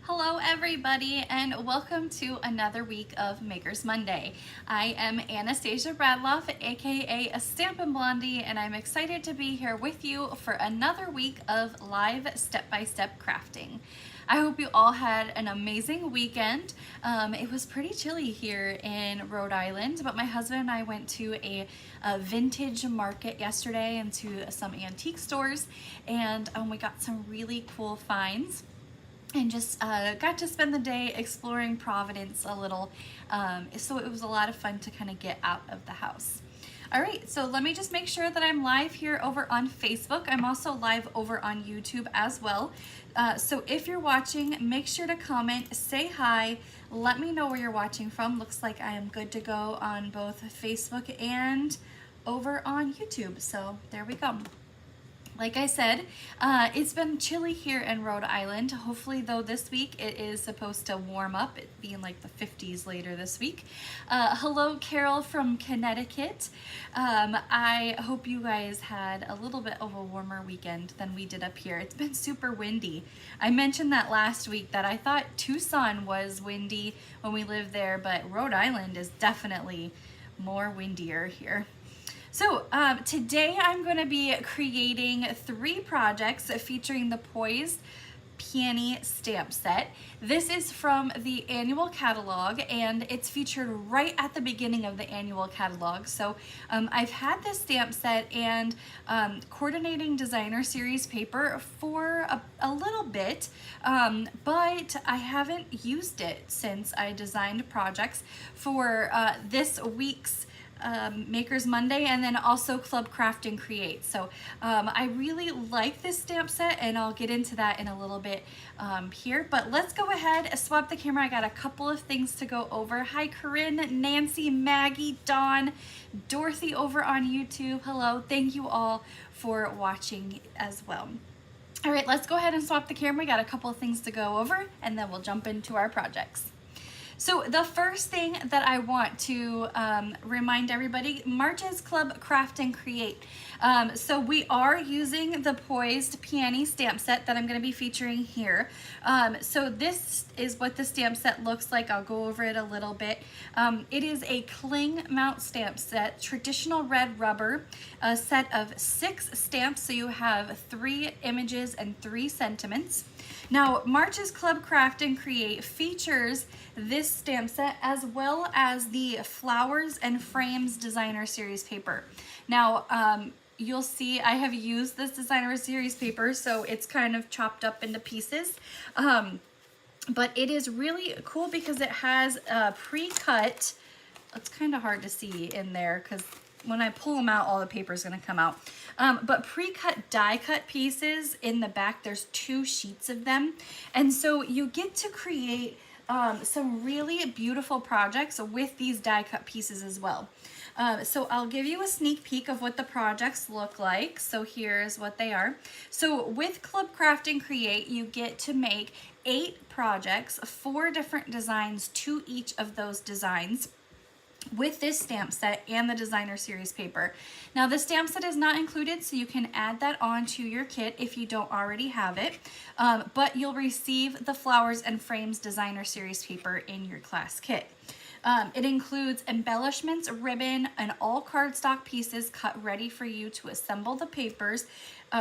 Hello everybody and welcome to another week of Maker's Monday. I am Anastasia Bradloff, aka Stampin' Blondie, and I'm excited to be here with you for another week of live step-by-step crafting. I hope you all had an amazing weekend. It was pretty chilly here in Rhode Island, but my husband and I went to a vintage market yesterday and to some antique stores, and we got some really cool finds and just got to spend the day exploring Providence a little. So it was a lot of fun to kind of get out of the house. All right, so let me just make sure that I'm live here over on Facebook. I'm also live over on YouTube as well. So if you're watching, make sure to comment, say hi, let me know where you're watching from. Looks like I am good to go on both Facebook and over on YouTube. So there we go. Like I said, it's been chilly here in Rhode Island. Hopefully, though, this week it is supposed to warm up, it being like the 50s later this week. Hello, Carol from Connecticut. I hope you guys had a little bit of a warmer weekend than we did up here. It's been super windy. I mentioned that last week that I thought Tucson was windy when we lived there, but Rhode Island is definitely more windier here. So today I'm going to be creating 3 projects featuring the Poised Peony stamp set. This is from the annual catalog and it's featured right at the beginning of the annual catalog. So I've had this stamp set and coordinating designer series paper for a little bit, but I haven't used it since I designed projects for this week's Maker's Monday and then also Club Craft and Create. So I really like this stamp set and I'll get into that in a little bit here, but let's go ahead and swap the camera. I got a couple of things to go over. Hi Corinne, Nancy, Maggie, Dawn, Dorothy over on YouTube. Hello, thank you all for watching as well. All right, let's go ahead and swap the camera. We got a couple of things to go over and then we'll jump into our projects. So the first thing that I want to remind everybody, March is Club Craft and Create. So we are using the Poised Peony stamp set that I'm going to be featuring here. So this is what the stamp set looks like. I'll go over it a little bit. It is a cling mount stamp set, traditional red rubber, a set of 6 stamps. So you have 3 images and 3 sentiments. Now, March's Club Craft and Create features this stamp set as well as the Flowers and Frames Designer Series paper. Now, you'll see I have used this Designer Series paper, so it's kind of chopped up into pieces. But it is really cool because it has a pre-cut. It's kind of hard to see in there because when I pull them out, all the paper is going to come out. But pre-cut die cut pieces in the back, there's 2 sheets of them. And so you get to create some really beautiful projects with these die cut pieces as well. So I'll give you a sneak peek of what the projects look like. So here's what they are. So with Club Craft and Create, you get to make 8 projects, 4 different designs to each of those designs, with this stamp set and the designer series paper. Now the stamp set is not included, so you can add that on to your kit if you don't already have it, but you'll receive the Flowers and Frames designer series paper in your class kit. It includes embellishments, ribbon, and all cardstock pieces cut ready for you to assemble the papers,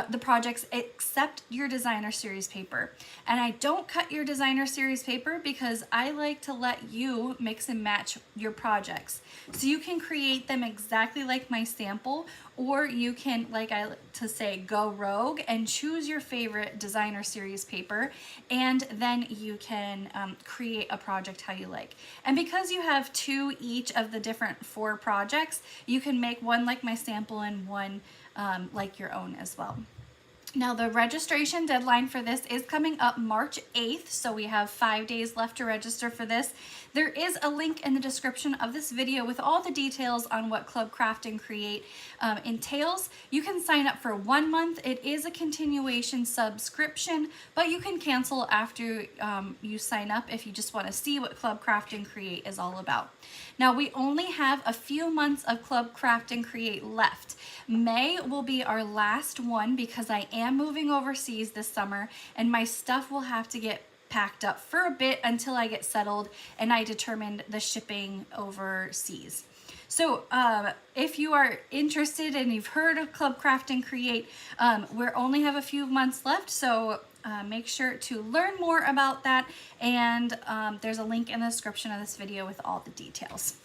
the projects, except your designer series paper. And I don't cut your designer series paper because I like to let you mix and match your projects. So you can create them exactly like my sample, or you can, like I like to say, go rogue and choose your favorite designer series paper, and then you can create a project how you like. And because you have 2 each of the different 4 projects, you can make one like my sample and one like your own as well. Now the registration deadline for this is coming up March 8th, so we have 5 days left to register for this. There is a link in the description of this video with all the details on what Club Craft and Create entails. You can sign up for 1 month. It is a continuation subscription, but you can cancel after you sign up if you just want to see what Club Craft and Create is all about. Now we only have a few months of Club Craft and Create left. May will be our last one because I am moving overseas this summer and my stuff will have to get packed up for a bit until I get settled and I determined the shipping overseas. So if you are interested and you've heard of Club Craft and Create, we only have a few months left, so make sure to learn more about that, and there's a link in the description of this video with all the details.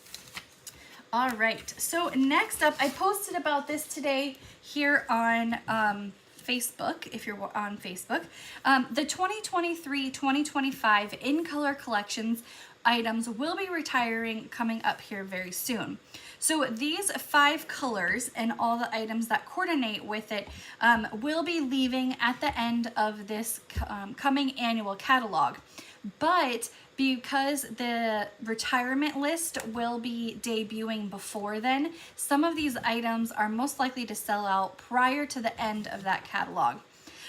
All right, so next up, I posted about this today here on Facebook, if you're on Facebook. The 2023-2025 In Color Collections items will be retiring coming up here very soon. So these 5 colors and all the items that coordinate with it will be leaving at the end of this coming annual catalog. But because the retirement list will be debuting before then, some of these items are most likely to sell out prior to the end of that catalog.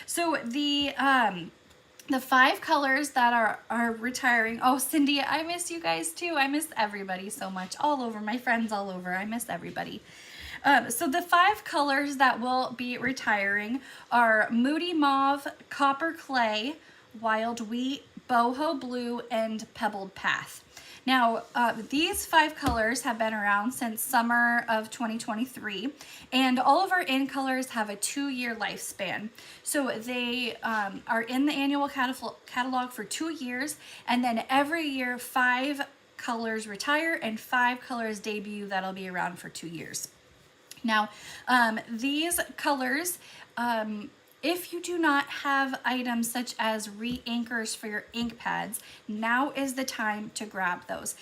So the 5 colors that are retiring. Oh, Cindy, I miss you guys too. I miss everybody so much. All over, my friends all over. I miss everybody. So the 5 colors that will be retiring are Moody Mauve, Copper Clay, Wild Wheat, Boho Blue, and Pebbled Path. Now, these 5 colors have been around since summer of 2023, and all of our In colors have a 2-year lifespan. So they are in the annual catalog for 2 years, and then every year 5 colors retire and 5 colors debut that'll be around for 2 years. Now, these colors, if you do not have items such as re-inkers for your ink pads, now is the time to grab those.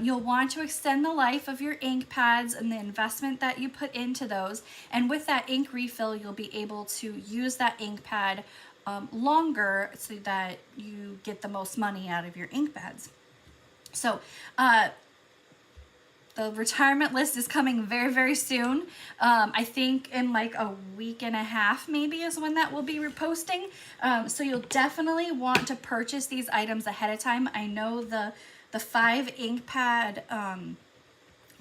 You'll want to extend the life of your ink pads and the investment that you put into those. And with that ink refill, you'll be able to use that ink pad longer so that you get the most money out of your ink pads. So, the retirement list is coming very, very soon. I think in like a week and a half maybe is when that will be reposting. So you'll definitely want to purchase these items ahead of time. I know the 5 ink pad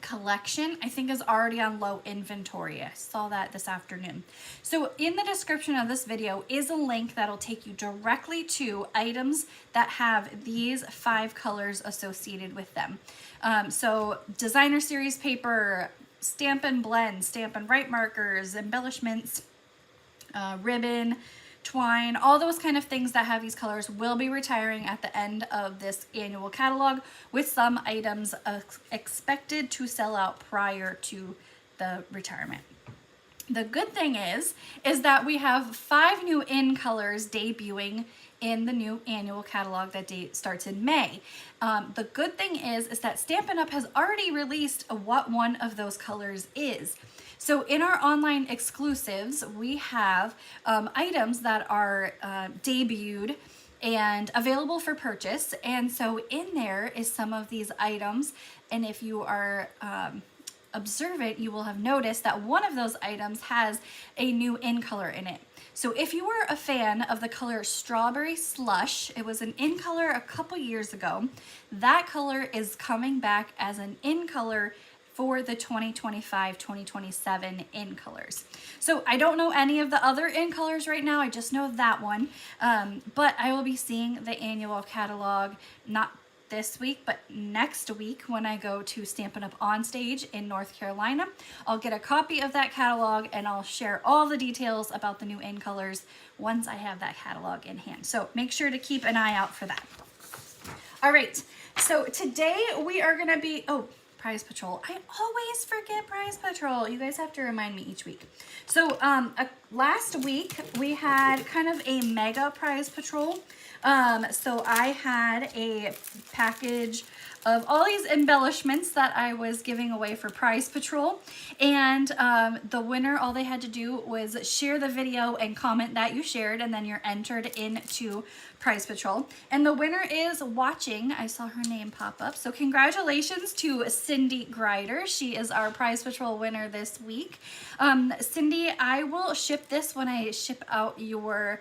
collection I think is already on low inventory. I saw that this afternoon. So in the description of this video is a link that'll take you directly to items that have these 5 colors associated with them. So designer series paper, stamp and blend, stamp and write markers, embellishments, ribbon, twine, all those kind of things that have these colors will be retiring at the end of this annual catalog, with some items expected to sell out prior to the retirement. The good thing is that we have 5 new In colors debuting in the new annual catalog that starts in May. The good thing is that Stampin' Up! Has already released what one of those colors is. So in our online exclusives, we have items that are debuted and available for purchase. And so in there is some of these items. And if you are observant, you will have noticed that one of those items has a new In color in it. So if you were a fan of the color Strawberry Slush, it was an In color a couple years ago. That color is coming back as an In color for the 2025-2027 In colors. So I don't know any of the other In colors right now, I just know that one. But I will be seeing the annual catalog, not this week, but next week when I go to Stampin' Up! On Stage in North Carolina. I'll get a copy of that catalog and I'll share all the details about the new In colors once I have that catalog in hand. So make sure to keep an eye out for that. All right, so today we are gonna be, Prize Patrol. I always forget Prize Patrol. You guys have to remind me each week. So last week we had kind of a mega Prize Patrol. So I had a package of all these embellishments that I was giving away for Prize Patrol, and the winner, all they had to do was share the video and comment that you shared, and then you're entered into Prize Patrol. And the winner is watching. I saw her name pop up, so congratulations to Cindy Grider. She is our Prize Patrol winner this week. Cindy, I will ship ship this when I ship out your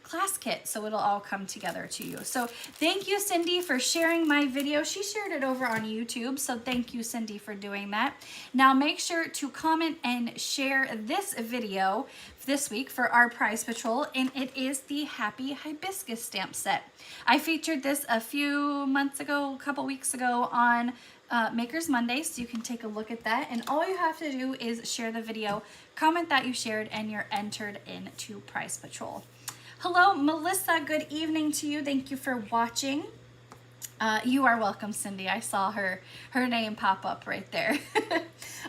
class kit, so it'll all come together to you. So thank you, Cindy, for sharing my video. She shared it over on YouTube, so thank you, Cindy, for doing that. Now make sure to comment and share this video this week for our prize patrol, and it is the Happy Hibiscus stamp set. I featured this a few months ago, a couple weeks ago on Makers Monday, so you can take a look at that, and all you have to do is share the video, comment that you shared, and you're entered into prize patrol. Hello, Melissa, good evening to you. Thank you for watching. You are welcome, Cindy. I saw her name pop up right there.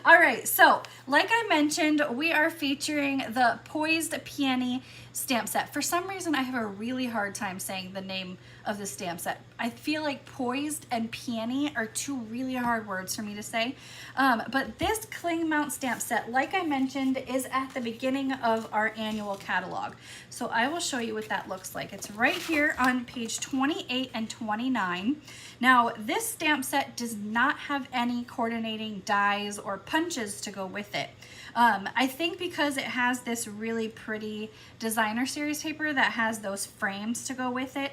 All right, so like I mentioned, we are featuring the Poised Peony stamp set. For some reason, I have a really hard time saying the name of the stamp set. I feel like poised and peony are two really hard words for me to say. But this cling mount stamp set, like I mentioned, is at the beginning of our annual catalog. So I will show you what that looks like. It's right here on page 28 and 29. Now, this stamp set does not have any coordinating dies or punches to go with it. I think because it has this really pretty designer series paper that has those frames to go with it,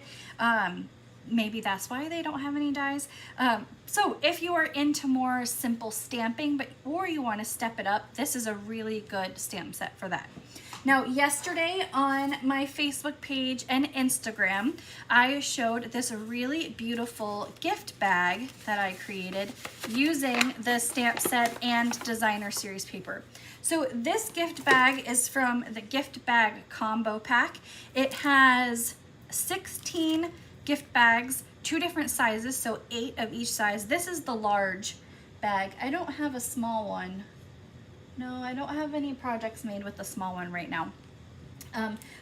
maybe that's why they don't have any dies. So if you are into more simple stamping, or you want to step it up, this is a really good stamp set for that. Now, yesterday on my Facebook page and Instagram, I showed this really beautiful gift bag that I created using the stamp set and designer series paper. So this gift bag is from the gift bag combo pack. It has 16 gift bags, 2 different sizes, so 8 of each size. This is the large bag. I don't have a small one. No, I don't have any projects made with the small one right now.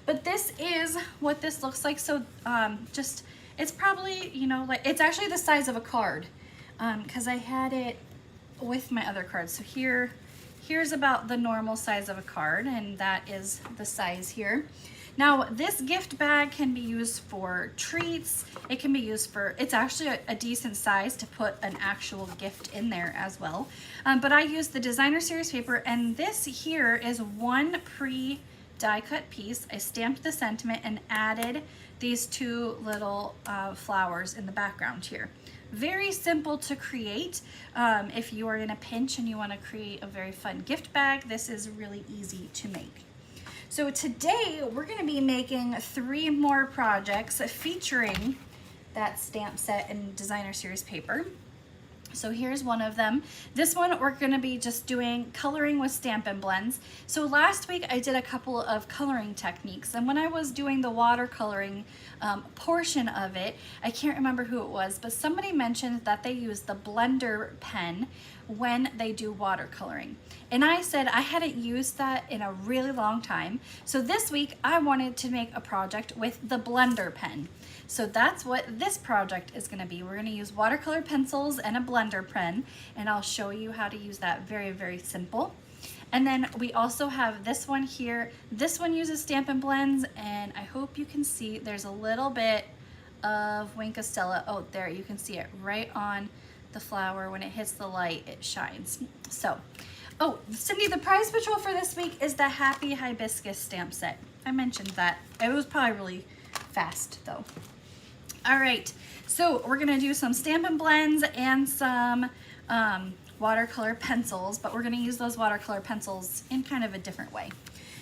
But this is what this looks like. So it's probably, you know, like, it's actually the size of a card, because I had it with my other cards. So here's about the normal size of a card, and that is the size here. Now, this gift bag can be used for treats. It can be used for, it's actually a decent size to put an actual gift in there as well. But I used the designer series paper, and this here is one die cut piece. I stamped the sentiment and added these 2 little flowers in the background here. Very simple to create. If you are in a pinch and you want to create a very fun gift bag, this is really easy to make. So today we're going to be making 3 more projects featuring that stamp set and designer series paper. So here's one of them. This one we're going to be just doing coloring with Stampin' Blends. So last week I did a couple of coloring techniques, and when I was doing the watercoloring portion of it, I can't remember who it was, but somebody mentioned that they use the blender pen when they do watercoloring. And I said I hadn't used that in a really long time. So this week I wanted to make a project with the blender pen. So that's what this project is going to be. We're going to use watercolor pencils and a blender pen, and I'll show you how to use that. Very, very simple. And then we also have this one here. This one uses Stampin' Blends, and I hope you can see there's a little bit of Wink of Stella. Oh, there, you can see it right on the flower. When it hits the light, it shines. So, oh, Cindy, the prize patrol for this week is the Happy Hibiscus stamp set. I mentioned that. It was probably really fast though. All right, so we're gonna do some Stampin' Blends and some watercolor pencils, but we're gonna use those watercolor pencils in kind of a different way.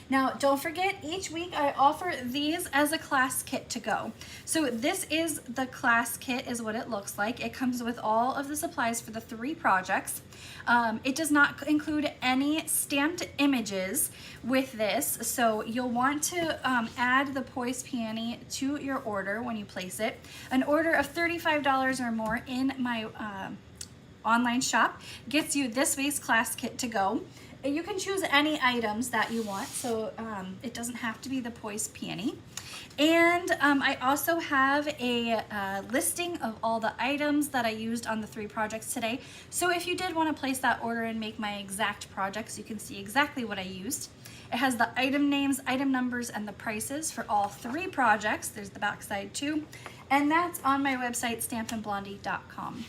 Now, don't forget, each week I offer these as a class kit to go. So this is the class kit, is what it looks like. It comes with all of the supplies for the 3 projects. It does not include any stamped images with this, so you'll want to add the Poised Peony to your order when you place it. An order of $35 or more in my online shop gets you this week's class kit to go. You can choose any items that you want, so it doesn't have to be the Poised Peony. And I also have a listing of all the items that I used on the 3 projects today. So if you did want to place that order and make my exact projects, you can see exactly what I used. It has the item names, item numbers, and the prices for all 3 projects. There's the back side too. And that's on my website, stampinblondie.com.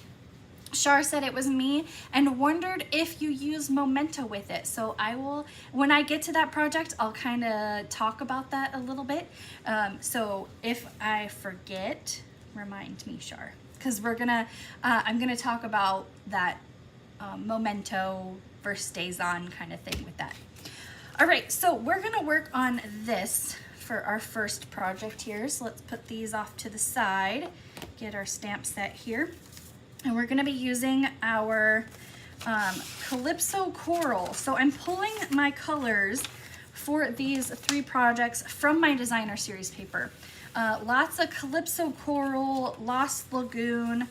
Shar said it was me and wondered if you use Memento with it. So I will, when I get to that project, I'll kind of talk about that a little bit. So if I forget, remind me, Shar, because I'm gonna talk about that Memento versus Stays On kind of thing with that. All right, so we're gonna work on this for our first project here. So let's put these off to the side, get our stamp set here. And we're gonna be using our Calypso Coral. So I'm pulling my colors for these 3 projects from my designer series paper. Lots of Calypso Coral, Lost Lagoon,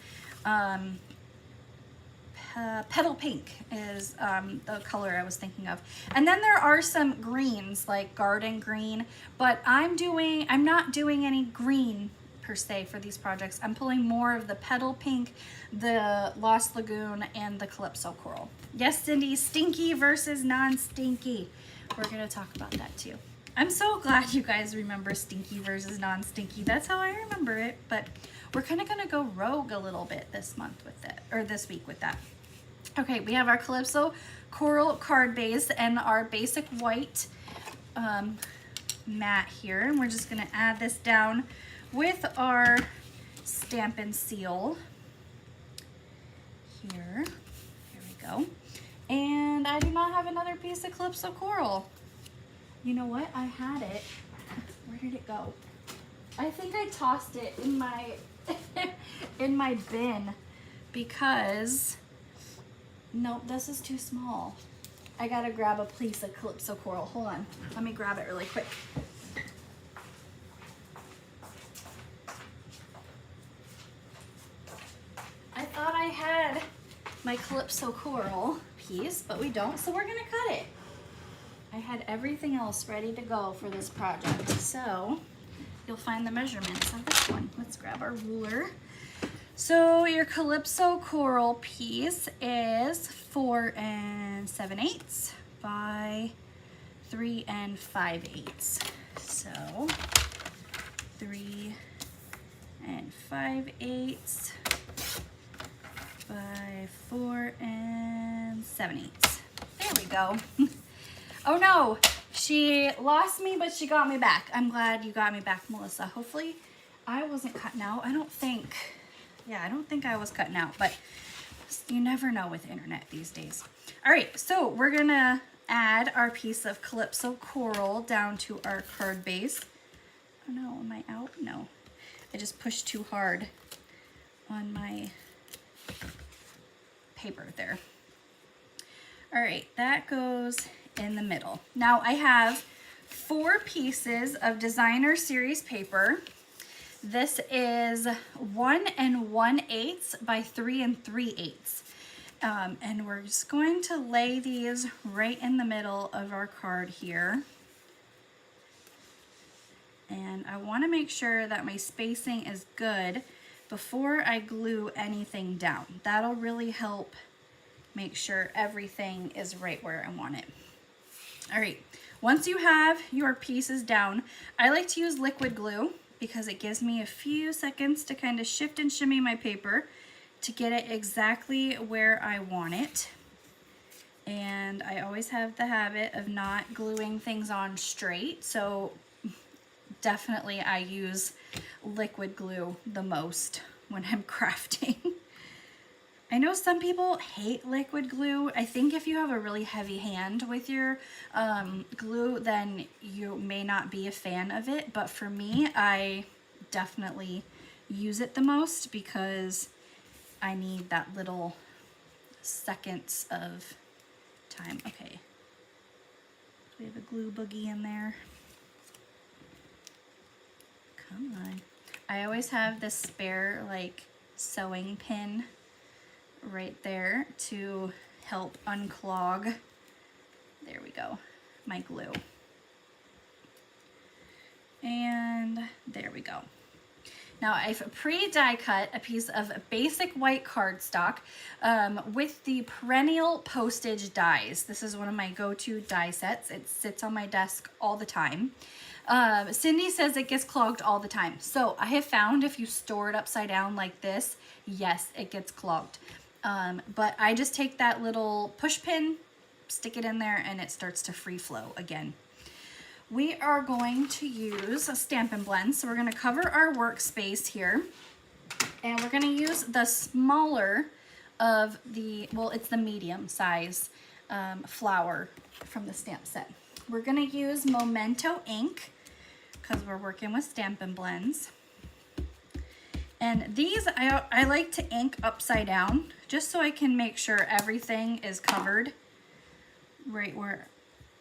Petal Pink is the color I was thinking of. And then there are some greens like Garden Green, but I'm not doing any green per se for these projects. I'm pulling more of the Petal Pink, the Lost Lagoon, and the Calypso Coral. Yes, Cindy, stinky versus non-stinky. We're gonna talk about that too. I'm so glad you guys remember stinky versus non-stinky. That's how I remember it, but we're kind of gonna go rogue a little bit this month with it, or this week with that. Okay, we have our Calypso Coral card base and our basic white mat here, and we're just gonna add this down with our Stampin' Seal here. Here we go. And I do not have another piece of Calypso Coral. You know what? I had it. Where did it go? I think I tossed it in my in my bin because nope, this is too small. I gotta grab a piece of Calypso Coral. Hold on. Let me grab it really quick. I thought I had my Calypso Coral piece, but we don't, so we're gonna cut it. I had everything else ready to go for this project, so you'll find the measurements of this one. Let's grab our ruler. So your Calypso Coral piece is 4 7/8 by 3 5/8. So 3 5/8 by 4 7/8. There we go. Oh no, she lost me, but she got me back. I'm glad you got me back, Melissa. Hopefully I wasn't cutting out. I don't think I was cutting out, but you never know with the internet these days. All right, so we're gonna add our piece of Calypso Coral down to our card base. Oh no, am I out? No, I just pushed too hard on my paper there. All right, that goes in the middle. Now I have 4 pieces of designer series paper. This is 1 1/8 by 3 3/8. And we're just going to lay these right in the middle of our card here. And I want to make sure that my spacing is good before I glue anything down. That'll really help make sure everything is right where I want it. All right, once you have your pieces down, I like to use liquid glue because it gives me a few seconds to kind of shift and shimmy my paper to get it exactly where I want it. And I always have the habit of not gluing things on straight, so definitely I use liquid glue the most when I'm crafting. I know some people hate liquid glue. I think if you have a really heavy hand with your glue, then you may not be a fan of it. But for me, I definitely use it the most because I need that little seconds of time. Okay, we have a glue boogie in there. Come on. I always have this spare like sewing pin right there to help unclog, there we go, my glue. And there we go. Now I've pre-die cut a piece of basic white cardstock with the perennial postage dies. This is one of my go-to die sets. It sits on my desk all the time. Cindy says it gets clogged all the time. So I have found if you store it upside down like this, yes, it gets clogged. But I just take that little push pin, stick it in there, and it starts to free flow again. We are going to use a Stampin' Blend. So we're gonna cover our workspace here, and we're gonna use the smaller of the, well, it's the medium size flower from the stamp set. We're gonna use Memento ink because we're working with Stampin' Blends. And these, I like to ink upside down just so I can make sure everything is covered right where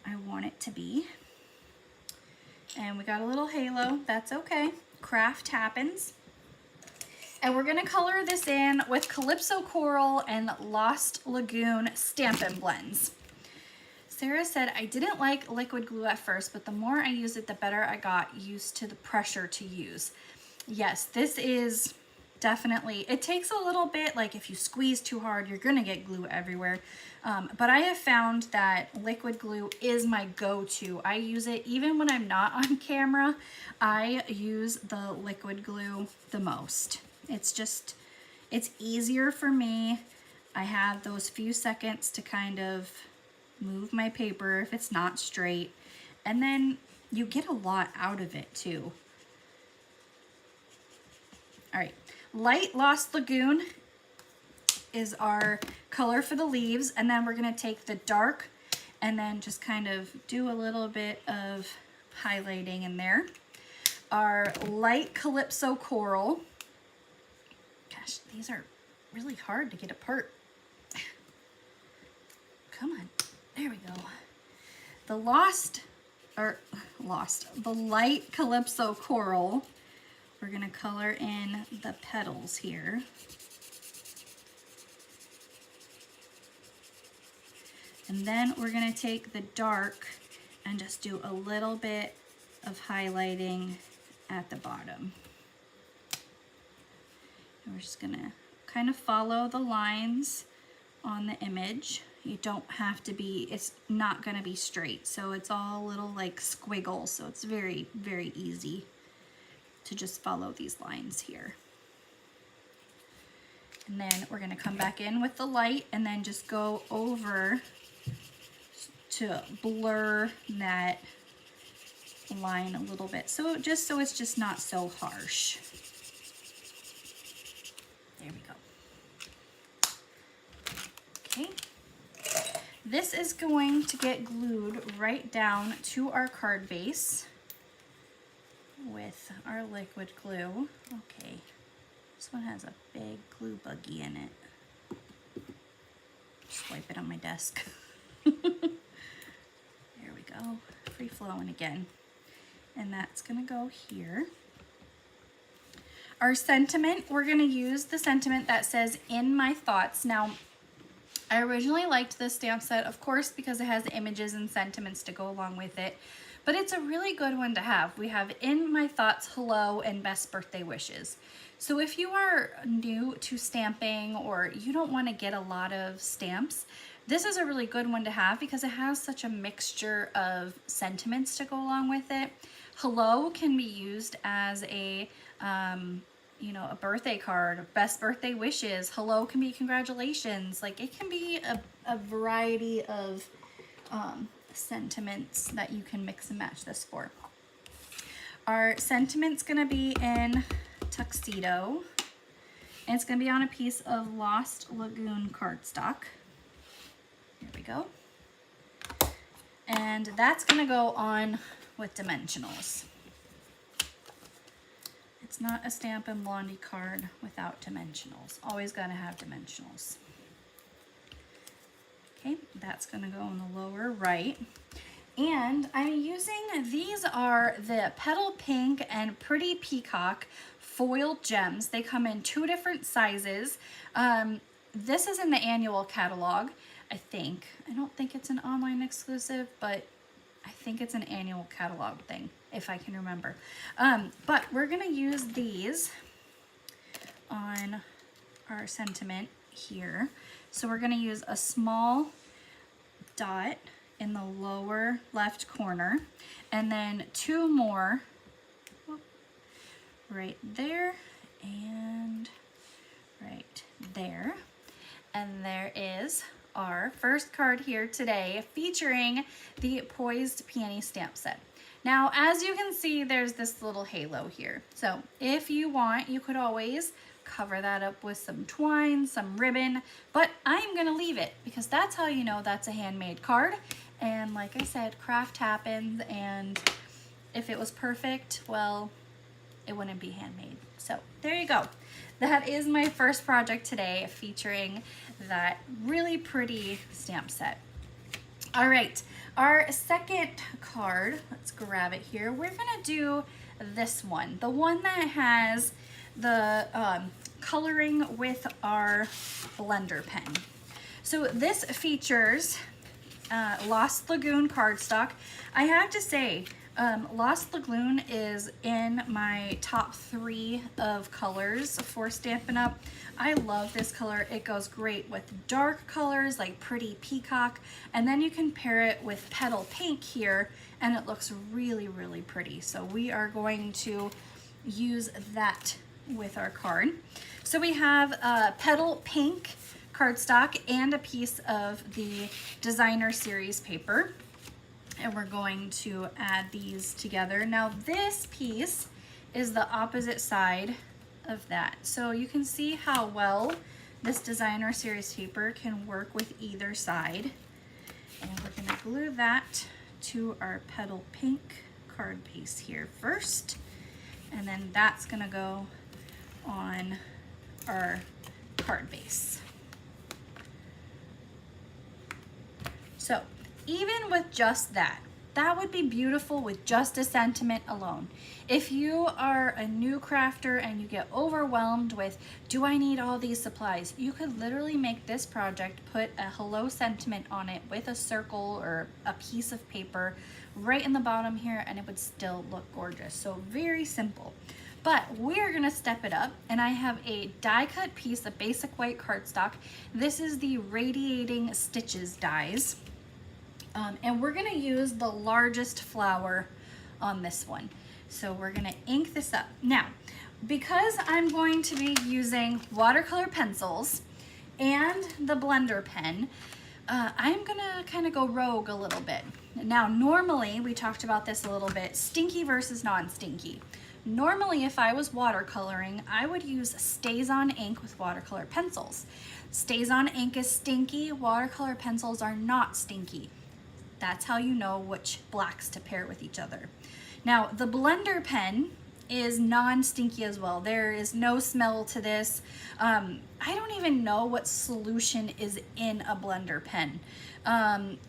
I want it to be. And we got a little halo, that's okay. Craft happens. And we're gonna color this in with Calypso Coral and Lost Lagoon Stampin' Blends. Sarah said, I didn't like liquid glue at first, but the more I used it, the better I got used to the pressure to use. Yes, this is definitely, it takes a little bit, like if you squeeze too hard, you're gonna get glue everywhere. But I have found that liquid glue is my go-to. I use it even when I'm not on camera. I use the liquid glue the most. It's just, it's easier for me. I have those few seconds to kind of move my paper if it's not straight. And then you get a lot out of it too. All right, Light Lost Lagoon is our color for the leaves, and then we're gonna take the dark and then just kind of do a little bit of highlighting in there. Our light Calypso Coral. Gosh, these are really hard to get apart. Come on, there we go. The the light Calypso Coral, we're gonna color in the petals here. And then we're gonna take the dark and just do a little bit of highlighting at the bottom. And we're just gonna kind of follow the lines on the image. You don't have to be, it's not gonna be straight. So it's all little like squiggles. So it's very, very easy to just follow these lines here. And then we're gonna come back in with the light and then just go over to blur that line a little bit. So just so it's just not so harsh. There we go. Okay. This is going to get glued right down to our card base with our liquid glue. Okay, this one has a big glue buggy in it. Just wipe it on my desk. There we go, free flowing again. And that's gonna go here. Our sentiment, we're gonna use the sentiment that says, "In my thoughts." Now, I originally liked this stamp set, of course, because it has images and sentiments to go along with it, but it's a really good one to have. We have "In my thoughts," "Hello," and "Best birthday wishes." So if you are new to stamping or you don't want to get a lot of stamps, this is a really good one to have because it has such a mixture of sentiments to go along with it. Hello can be used as a, you know, a birthday card. Best birthday wishes. Hello can be congratulations. Like, it can be a variety of sentiments that you can mix and match this for. Our sentiment's gonna be in Tuxedo, and it's gonna be on a piece of Lost Lagoon cardstock. There we go. And that's gonna go on with dimensionals. It's not a Stampin' Blondie card without dimensionals. Always gotta have dimensionals. Okay, that's gonna go in the lower right. And I'm using, these are the Petal Pink and Pretty Peacock foiled gems. They come in 2 different sizes. This is in the annual catalog, I think. I don't think it's an online exclusive, but I think it's an annual catalog thing, if I can remember. But we're gonna use these on our sentiment here. So we're gonna use a small dot in the lower left corner, and then 2 more right there and right there. And there is our first card here today featuring the Poised Peony stamp set. Now, as you can see, there's this little halo here. So if you want, you could always cover that up with some twine, some ribbon, but I'm gonna leave it because that's how you know that's a handmade card. And like I said, craft happens, and if it was perfect, well, it wouldn't be handmade. So there you go. That is my first project today, featuring that really pretty stamp set. All right, our second card, let's grab it here. We're gonna do this one, the one that has the coloring with our blender pen. So this features Lost Lagoon cardstock. I have to say, Lost Lagoon is in my top 3 of colors for Stampin' Up. I love this color. It goes great with dark colors like Pretty Peacock, and then you can pair it with Petal Pink here, and it looks really, really pretty. So we are going to use that with our card. So we have Petal Pink cardstock and a piece of the Designer Series paper. And we're going to add these together. Now this piece is the opposite side of that. So you can see how well this Designer Series paper can work with either side. And we're gonna glue that to our Petal Pink card piece here first. And then that's gonna go on our card base. So even with just that would be beautiful with just a sentiment alone. If you are a new crafter and you get overwhelmed with, do I need all these supplies? You could literally make this project, put a hello sentiment on it with a circle or a piece of paper right in the bottom here, and it would still look gorgeous. So very simple. But we're gonna step it up, and I have a die cut piece of basic white cardstock. This is the Radiating Stitches dies. And we're gonna use the largest flower on this one. So we're gonna ink this up. Now, because I'm going to be using watercolor pencils and the blender pen, I'm gonna kind of go rogue a little bit. Now, normally, we talked about this a little bit, stinky versus non-stinky. Normally, if I was watercoloring, I would use StazOn ink with watercolor pencils. StazOn ink is stinky, watercolor pencils are not stinky. That's how you know which blacks to pair with each other. Now, the blender pen is non-stinky as well. There is no smell to this. I don't even know what solution is in a blender pen.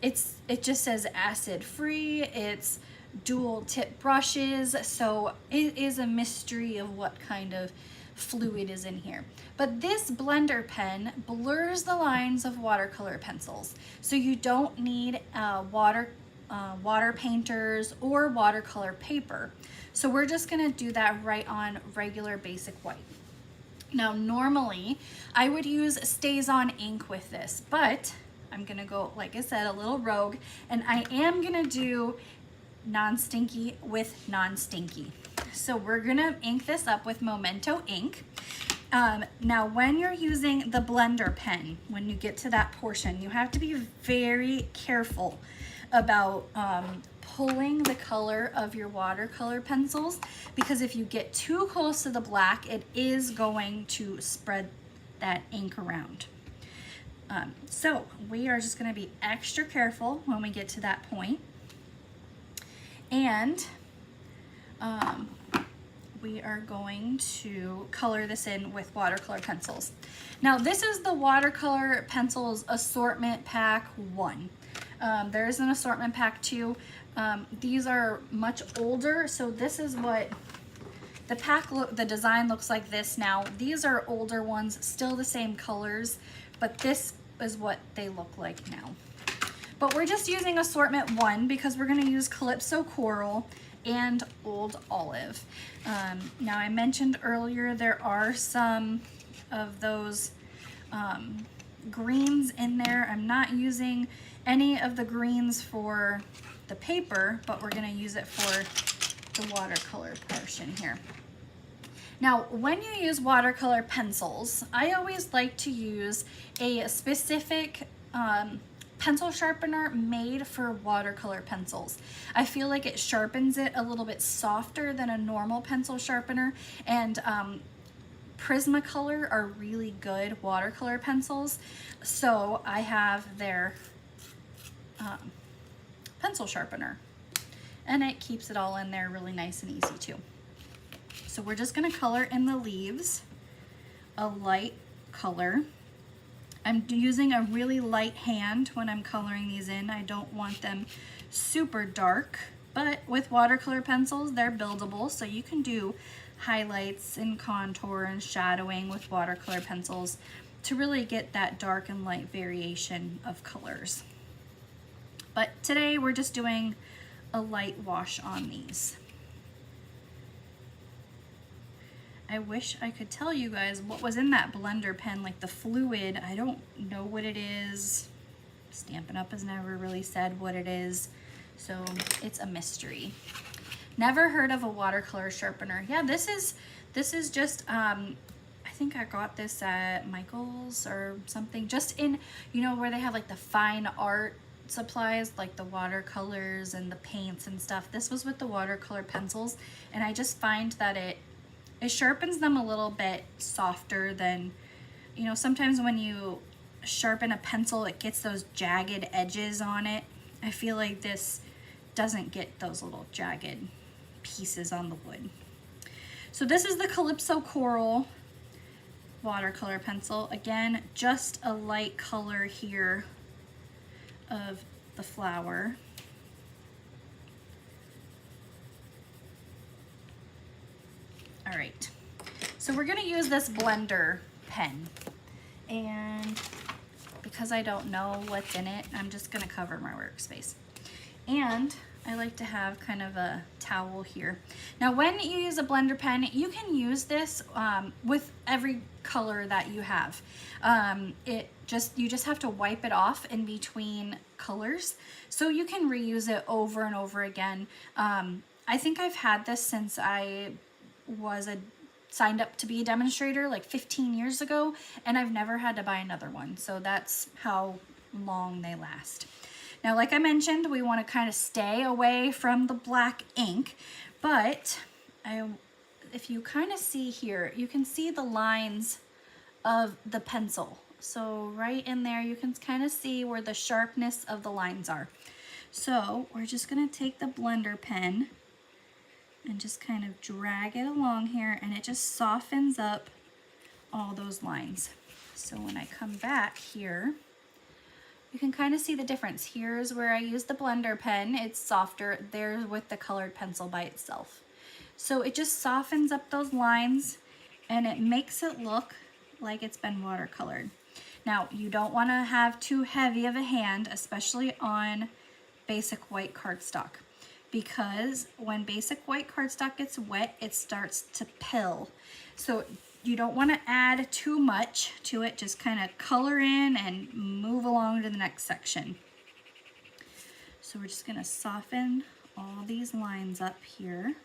It just says acid free, it's dual tip brushes, so it is a mystery of what kind of fluid is in here. But this blender pen blurs the lines of watercolor pencils, so you don't need water painters or watercolor paper. So we're just gonna do that right on regular basic white. Now normally I would use StazOn ink with this, but I'm gonna go, like I said, a little rogue, and I am gonna do non-stinky with non-stinky. So we're gonna ink this up with Memento ink. Now when you're using the blender pen, when you get to that portion, you have to be very careful about pulling the color of your watercolor pencils, because if you get too close to the black, it is going to spread that ink around. So we are just gonna be extra careful when we get to that point. And we are going to color this in with watercolor pencils. Now this is the watercolor pencils assortment pack 1. There is an assortment pack 2. These are much older, so this is what the pack the design looks like this now. These are older ones, still the same colors, but this is what they look like now. But we're just using assortment 1 because we're gonna use Calypso Coral and Old Olive. Now I mentioned earlier there are some of those greens in there. I'm not using any of the greens for the paper, but we're gonna use it for the watercolor portion here. Now, when you use watercolor pencils, I always like to use a specific pencil sharpener made for watercolor pencils. I feel like it sharpens it a little bit softer than a normal pencil sharpener, and Prismacolor are really good watercolor pencils, so I have their pencil sharpener, and it keeps it all in there really nice and easy too. So we're just gonna color in the leaves a light color. I'm using a really light hand when I'm coloring these in. I don't want them super dark, but with watercolor pencils, they're buildable, so you can do highlights and contour and shadowing with watercolor pencils to really get that dark and light variation of colors. But today we're just doing a light wash on these. I wish I could tell you guys what was in that blender pen, like the fluid. I don't know what it is. Stampin' Up! Has never really said what it is, so it's a mystery. Never heard of a watercolor sharpener. Yeah, this is just, I think I got this at Michael's or something, just in, you know, where they have like the fine art supplies, like the watercolors and the paints and stuff. This was with the watercolor pencils, and I just find that it sharpens them a little bit softer than, you know, sometimes when you sharpen a pencil, it gets those jagged edges on it. I feel like this doesn't get those little jagged pieces on the wood. So this is the Calypso Coral watercolor pencil. Again, just a light color here of the flower. All right, so we're gonna use this blender pen, and because I don't know what's in it, I'm just gonna cover my workspace. And I like to have kind of a towel here. Now, when you use a blender pen, you can use this with every color that you have. You just have to wipe it off in between colors, so you can reuse it over and over again. I think I've had this since I was signed up to be a demonstrator like 15 years ago, and I've never had to buy another one, so that's how long they last. Now, like I mentioned, we want to kind of stay away from the black ink, but if you kind of see here, you can see the lines of the pencil. So right in there, you can kind of see where the sharpness of the lines are. So we're just going to take the blender pen and just kind of drag it along here, and it just softens up all those lines. So when I come back here, you can kind of see the difference. Here's where I use the blender pen. It's softer. There's with the colored pencil by itself. So it just softens up those lines, and it makes it look like it's been watercolored. Now, you don't want to have too heavy of a hand, especially on basic white cardstock, because when basic white cardstock gets wet, it starts to pill. So you don't want to add too much to it. Just kind of color in and move along to the next section. So we're just going to soften all these lines up here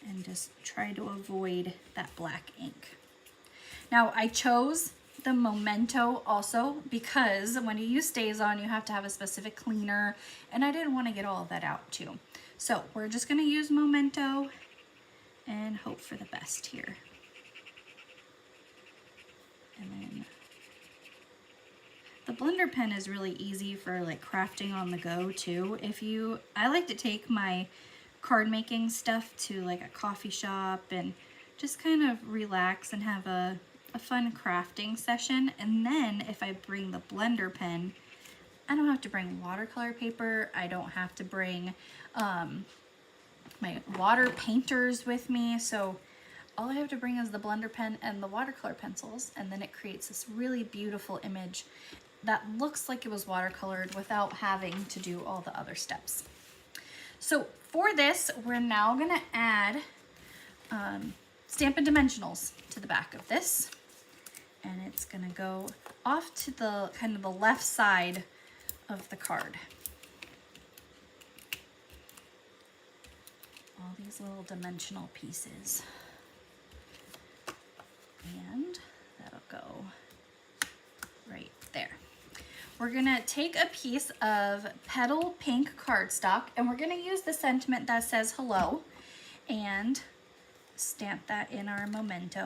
and just try to avoid that black ink. Now, I chose the Memento also because when you use StazOn, you have to have a specific cleaner, and I didn't want to get all of that out too. So we're just going to use Memento and hope for the best here. And then the blender pen is really easy for like crafting on the go too. I like to take my card making stuff to like a coffee shop and just kind of relax and have a fun crafting session. And then if I bring the blender pen, I don't have to bring watercolor paper. I don't have to bring my water painters with me. So all I have to bring is the blender pen and the watercolor pencils, and then it creates this really beautiful image that looks like it was watercolored without having to do all the other steps. So for this, we're now gonna add Stampin' Dimensionals to the back of this, and it's gonna go off to the kind of the left side of the card. All these little dimensional pieces. go right there. We're gonna take a piece of Petal Pink cardstock and we're gonna use the sentiment that says hello and stamp that in our memento.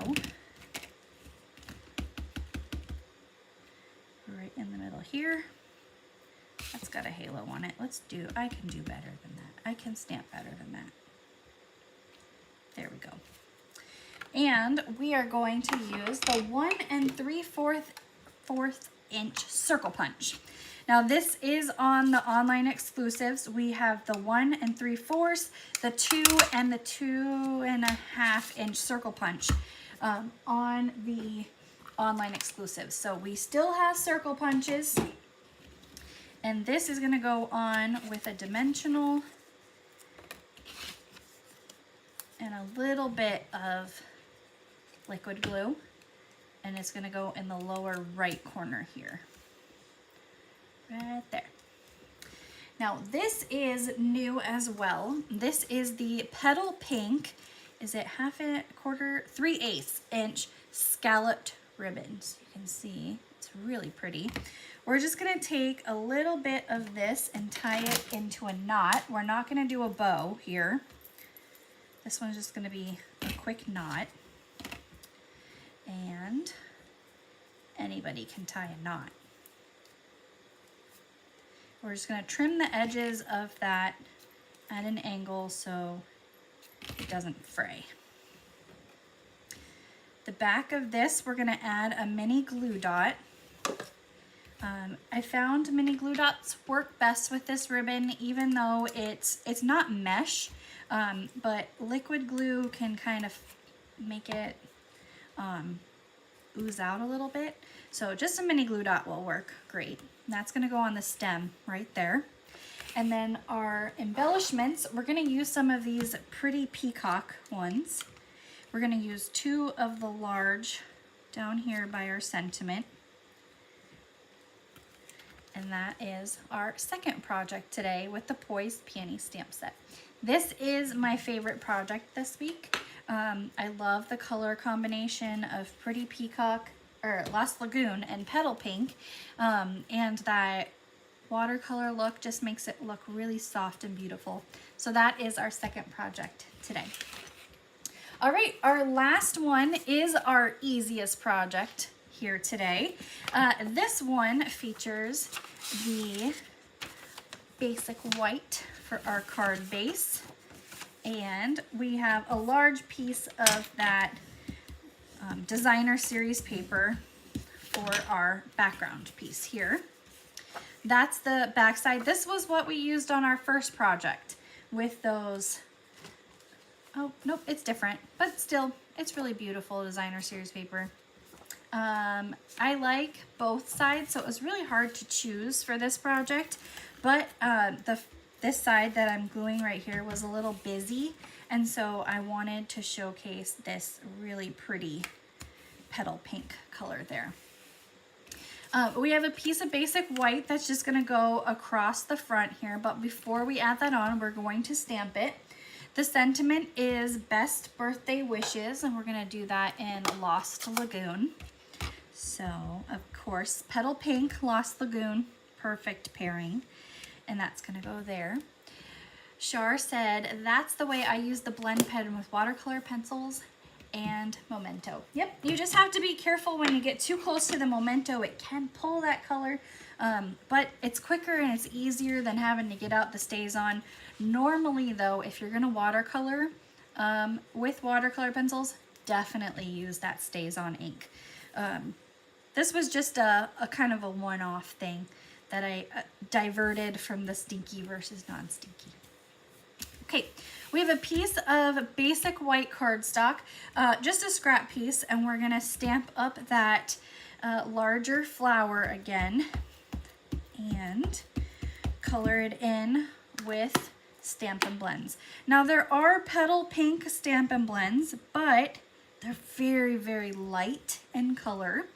Right in the middle here. That's got a halo on it. I can do better than that. I can stamp better than that. There we go. And we are going to use the 1 3/4 inch circle punch. Now this is on the online exclusives. We have the 1 3/4, the 2 and the 2.5 inch circle punch on the online exclusives. So we still have circle punches, and this is going to go on with a dimensional and a little bit of liquid glue, and it's going to go in the lower right corner here, right there. Now this is new as well. This is the Petal Pink, is it 1/2, 3/8 inch scalloped ribbons. You can see it's really pretty. We're just going to take a little bit of this and tie it into a knot. We're not going to do a bow here. This one's just going to be a quick knot, and anybody can tie a knot. We're just going to trim the edges of that at an angle so it doesn't fray. The back of this, we're going to add a mini glue dot. I found mini glue dots work best with this ribbon, even though it's not mesh, but liquid glue can kind of make it ooze out a little bit. So just a mini glue dot will work great. And that's going to go on the stem right there. And then our embellishments, we're going to use some of these pretty peacock ones. We're going to use 2 of the large down here by our sentiment. And that is our second project today with the Poised Peony stamp set. This is my favorite project this week. I love the color combination of Pretty Peacock, or Lost Lagoon, and Petal Pink. And that watercolor look just makes it look really soft and beautiful. So that is our second project today. All right, our last one is our easiest project here today. This one features the basic white for our card base, and we have a large piece of that designer series paper for our background piece here. That's the back side. This was what we used on our first project with those. Oh, nope, it's different, but still, it's really beautiful designer series paper. I like both sides, so it was really hard to choose for this project, but this side that I'm gluing right here was a little busy, and so I wanted to showcase this really pretty petal pink color there. We have a piece of basic white that's just going to go across the front here, but before we add that on, we're going to stamp it. The sentiment is Best Birthday Wishes, and we're going to do that in Lost Lagoon. So, of course, Petal Pink, Lost Lagoon, perfect pairing, and that's going to go there. Shar said, that's the way I use the blend pen with watercolor pencils and memento. Yep, you just have to be careful when you get too close to the memento. It can pull that color, but it's quicker and it's easier than having to get out the StazOn. Normally though, if you're gonna watercolor with watercolor pencils, definitely use that StazOn ink. This was just a kind of a one-off thing that I diverted from the stinky versus non-stinky. Okay, we have a piece of basic white cardstock, just a scrap piece, and we're gonna stamp up that larger flower again and color it in with Stampin' Blends. Now there are Petal Pink Stampin' Blends, but they're very, very light in color.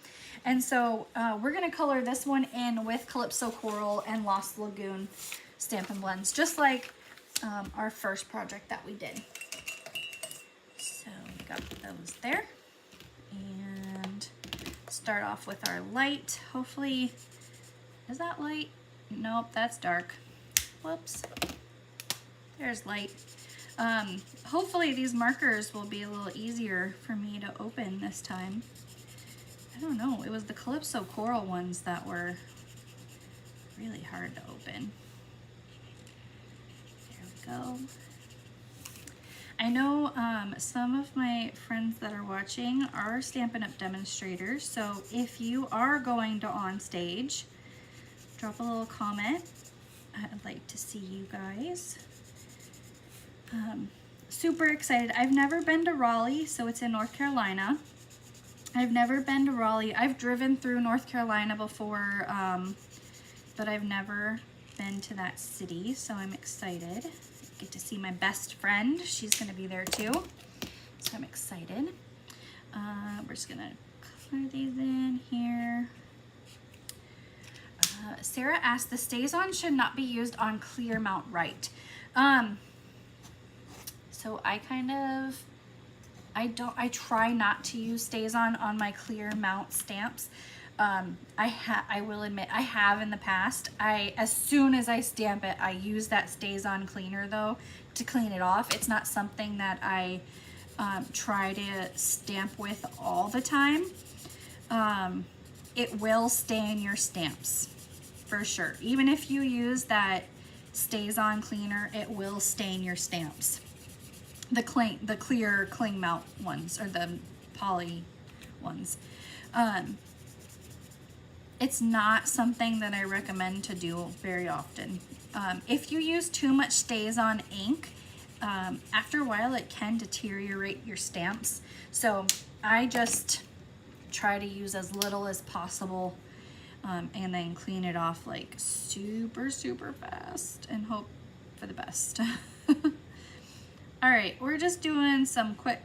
And so we're gonna color this one in with Calypso Coral and Lost Lagoon Stampin' Blends, just like our first project that we did. So we got those there. And start off with our light. Hopefully, is that light? Nope, that's dark. Whoops. There's light. Hopefully these markers will be a little easier for me to open this time. I don't know, it was the Calypso Coral ones that were really hard to open. There we go. I know some of my friends that are watching are Stampin' Up! Demonstrators, so if you are going to on stage, drop a little comment. I'd like to see you guys. Super excited. I've never been to Raleigh, so it's in North Carolina. I've never been to Raleigh. I've driven through North Carolina before, but I've never been to that city, so I'm excited. Get to see my best friend. She's gonna be there too, so I'm excited. We're just gonna color these in here. Sarah asked, the StazOn should not be used on clear mount right. So I try not to use StazOn on my clear mount stamps. I will admit I have in the past. As soon as I stamp it, I use that StazOn cleaner though to clean it off. It's not something that I try to stamp with all the time. It will stain your stamps for sure. Even if you use that StazOn cleaner, it will stain your stamps. The clear cling mount ones, or the poly ones. It's not something that I recommend to do very often. If you use too much StazOn ink, after a while it can deteriorate your stamps. So I just try to use as little as possible, and then clean it off like super fast and hope for the best. All right, we're just doing some quick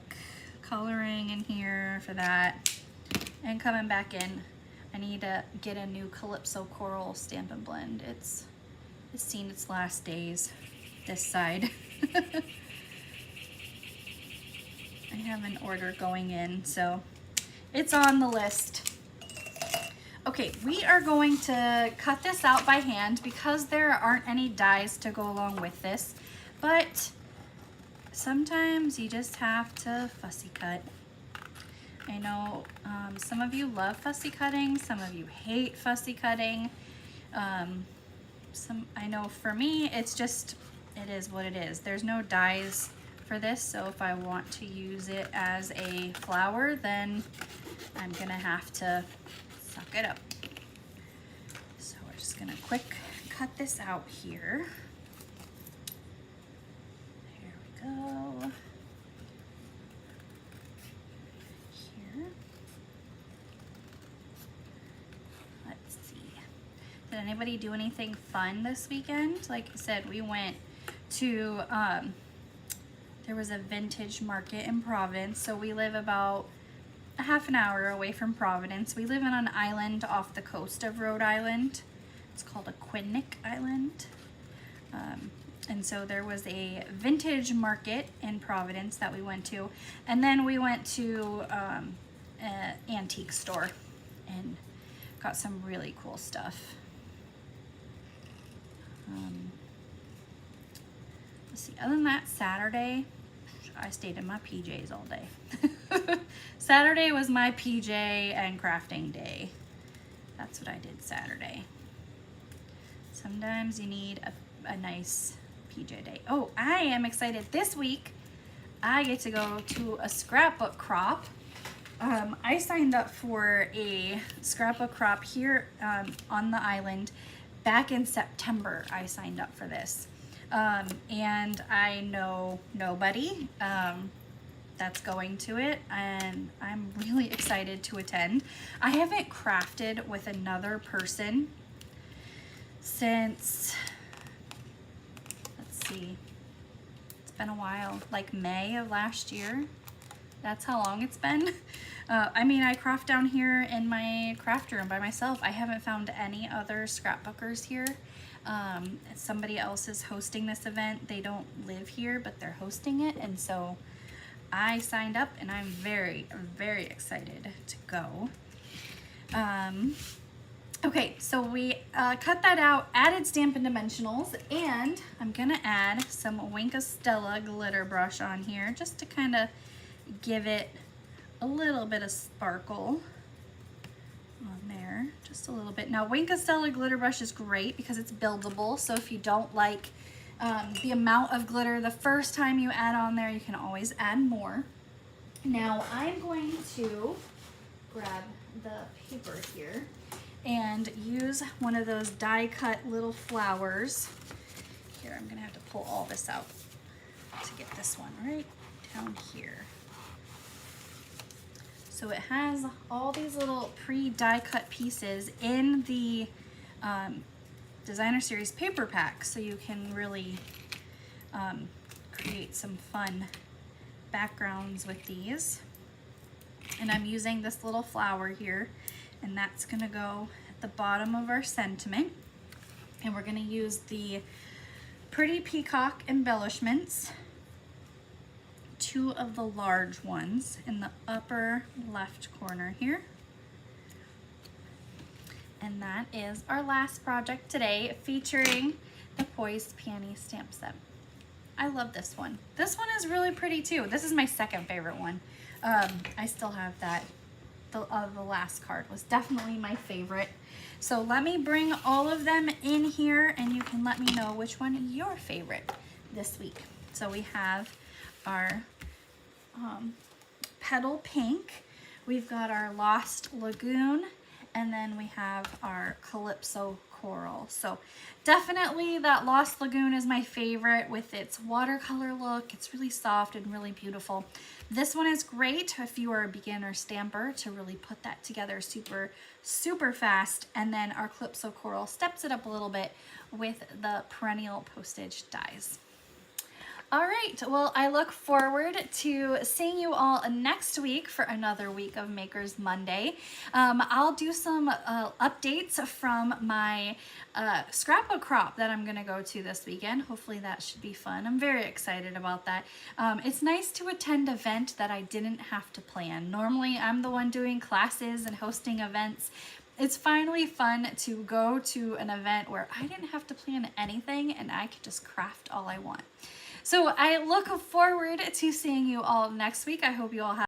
coloring in here for that, and coming back in. I need to get a new Calypso Coral Stampin' Blend. It's seen its last days this side. I have an order going in, so it's on the list. Okay, we are going to cut this out by hand because there aren't any dies to go along with this, but sometimes you just have to fussy cut. I know some of you love fussy cutting, some of you hate fussy cutting. I know for me, it is what it is. There's no dies for this, so if I want to use it as a flower, then I'm gonna have to suck it up. So we're just gonna quick cut this out here. There we go. Here. Let's see. Did anybody do anything fun this weekend? Like I said, we went to, there was a vintage market in Providence, so we live about a half an hour away from Providence. We live on an island off the coast of Rhode Island. It's called Aquidneck Island. And so there was a vintage market in Providence that we went to. And then we went to an antique store and got some really cool stuff. Let's see, other than that, Saturday, I stayed in my PJs all day. Saturday was my PJ and crafting day. That's what I did Saturday. Sometimes you need a nice PJ day. Oh, I am excited. This week, I get to go to a scrapbook crop. I signed up for a scrapbook crop here on the island. Back in September, I signed up for this. And I know nobody that's going to it, and I'm really excited to attend. I haven't crafted with another person since, let's see, it's been a while, like May of last year. That's how long it's been. I mean, I craft down here in my craft room by myself. I haven't found any other scrapbookers here. Somebody else is hosting this event. They don't live here, but they're hosting it, and so I signed up, and I'm very, very excited to go. Okay, so we cut that out, added Stampin' Dimensionals, and I'm gonna add some Wink of Stella glitter brush on here just to kind of give it a little bit of sparkle on there, just a little bit. Now, Wink of Stella glitter brush is great because it's buildable, so if you don't like the amount of glitter the first time you add on there, you can always add more. Now, I'm going to grab the paper here and use one of those die cut little flowers. Here, I'm gonna have to pull all this out to get this one right down here. So it has all these little pre-die cut pieces in the Designer Series paper pack, so you can really create some fun backgrounds with these. And I'm using this little flower here, and that's gonna go at the bottom of our sentiment. And we're gonna use the Pretty Peacock embellishments, 2 of the large ones in the upper left corner here. And that is our last project today, featuring the Poised Peony stamp set. I love this one. This one is really pretty too. This is my second favorite one. I still have that. The last card was definitely my favorite. So let me bring all of them in here and you can let me know which one your favorite this week. So we have our Petal Pink. We've got our Lost Lagoon, and then we have our Calypso Coral. So definitely that Lost Lagoon is my favorite with its watercolor look. It's really soft and really beautiful. This one is great if you are a beginner stamper to really put that together super fast. And then our Calypso Coral steps it up a little bit with the perennial postage dies. All right, well, I look forward to seeing you all next week for another week of Makers Monday. I'll do some updates from my scrapbook crop that I'm gonna go to this weekend. Hopefully that should be fun. I'm very excited about that. It's nice to attend an event that I didn't have to plan. Normally I'm the one doing classes and hosting events. It's finally fun to go to an event where I didn't have to plan anything and I could just craft all I want. So I look forward to seeing you all next week. I hope you all have